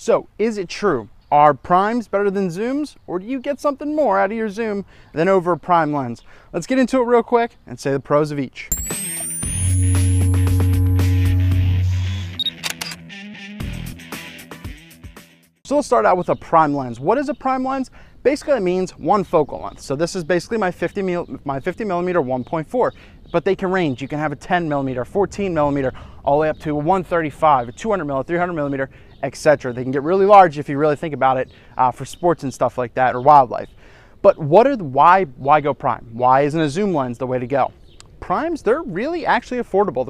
So is it true? Are primes better than zooms, or do you get something more out of your zoom than over a prime lens? Let's get into it real quick and say the pros of each. So let's start out with a prime lens. What is a prime lens? Basically, it means one focal length. So this is basically my 50 millimeter 1.4, but they can range. You can have a 10 millimeter, 14 millimeter, all the way up to a 135, a 200 millimeter, 300 millimeter, etc. They can get really large if you really think about it for sports and stuff like that, or wildlife. But why go prime? Why isn't a zoom lens the way to go? Primes, they're really actually affordable.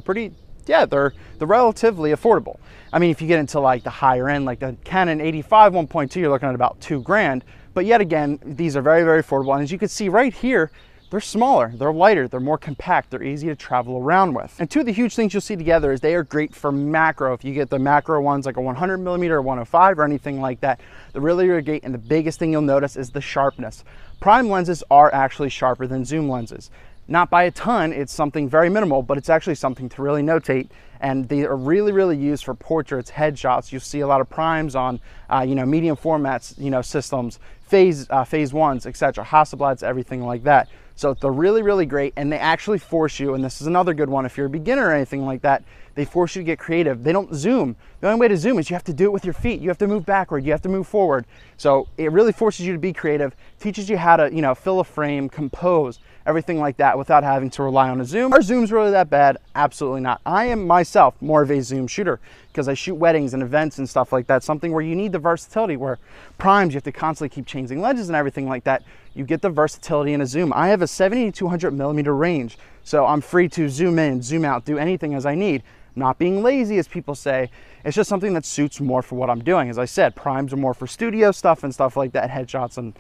They're relatively affordable. I mean, if you get into like the higher end, like the Canon 85 1.2, you're looking at about $2,000. But yet again, these are very, very affordable. And as you can see right here, they're smaller, they're lighter, they're more compact, they're easy to travel around with. And two of the huge things you'll see together is they are great for macro. If you get the macro ones like a 100 millimeter or 105 or anything like that, they're really, really great. And the biggest thing you'll notice is the sharpness. Prime lenses are actually sharper than zoom lenses. Not by a ton, it's something very minimal, but it's actually something to really notate. And they are really, really used for portraits, headshots. You'll see a lot of primes on, medium formats, systems, phase ones, etc., Hasselblads, everything like that. So they're really, really great, and they actually force you, and this is another good one, if you're a beginner or anything like that, they force you to get creative. They don't zoom. The only way to zoom is you have to do it with your feet. You have to move backward, you have to move forward. So it really forces you to be creative, teaches you how to, fill a frame, compose, everything like that without having to rely on a zoom. Are zooms really that bad? Absolutely not. I am myself more of a zoom shooter because I shoot weddings and events and stuff like that, something where you need the versatility, where primes, you have to constantly keep changing lenses and everything like that. You get the versatility in a zoom. I have a 70 to 200 millimeter range, so I'm free to zoom in, zoom out, do anything as I need. Not being lazy, as people say. It's just something that suits more for what I'm doing. As I said, primes are more for studio stuff and stuff like that, headshots and,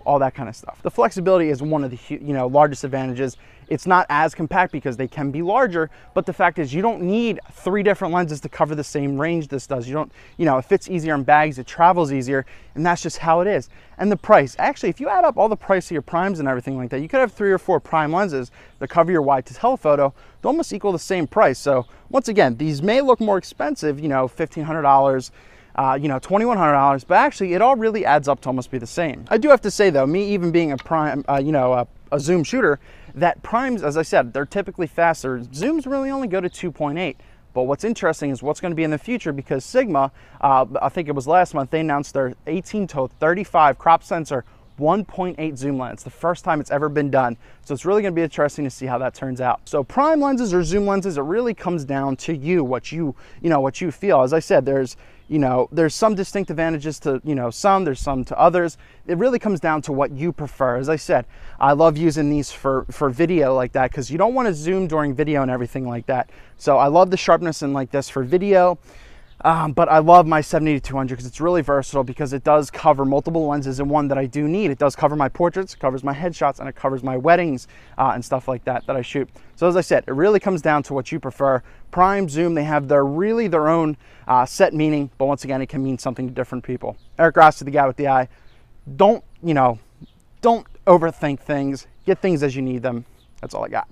all that kind of stuff. The flexibility is one of the, largest advantages. It's not as compact because they can be larger, but the fact is you don't need 3 different lenses to cover the same range this does. You don't, it fits easier in bags, it travels easier, and that's just how it is. And the price, actually, if you add up all the price of your primes and everything like that, you could have 3 or 4 prime lenses that cover your wide to telephoto. They almost equal the same price. So once again, these may look more expensive, $1,500, $2,100, but actually it all really adds up to almost be the same. I do have to say though, me even being a prime, a zoom shooter, that primes, as I said, they're typically faster. Zooms really only go to 2.8. But what's interesting is what's going to be in the future, because Sigma, I think it was last month, they announced their 18 to 35 crop sensor 1.8 zoom lens, the first time it's ever been done. So it's really going to be interesting to see how that turns out. So prime lenses or zoom lenses, it really comes down to you, what you feel. As I said, there's some distinct advantages to, some, there's some to others. It really comes down to what you prefer. As I said, I love using these for video like that, because you don't want to zoom during video and everything like that. So I love the sharpness in like this for video. But I love my 70 to 200 because it's really versatile, because it does cover multiple lenses in one that I do need. It does cover my portraits, it covers my headshots, and it covers my weddings and stuff like that I shoot. So as I said, it really comes down to what you prefer. Prime, zoom, they have their own set meaning, but once again, it can mean something to different people. Eric Rossi, the guy with the eye. Don't overthink things. Get things as you need them. That's all I got.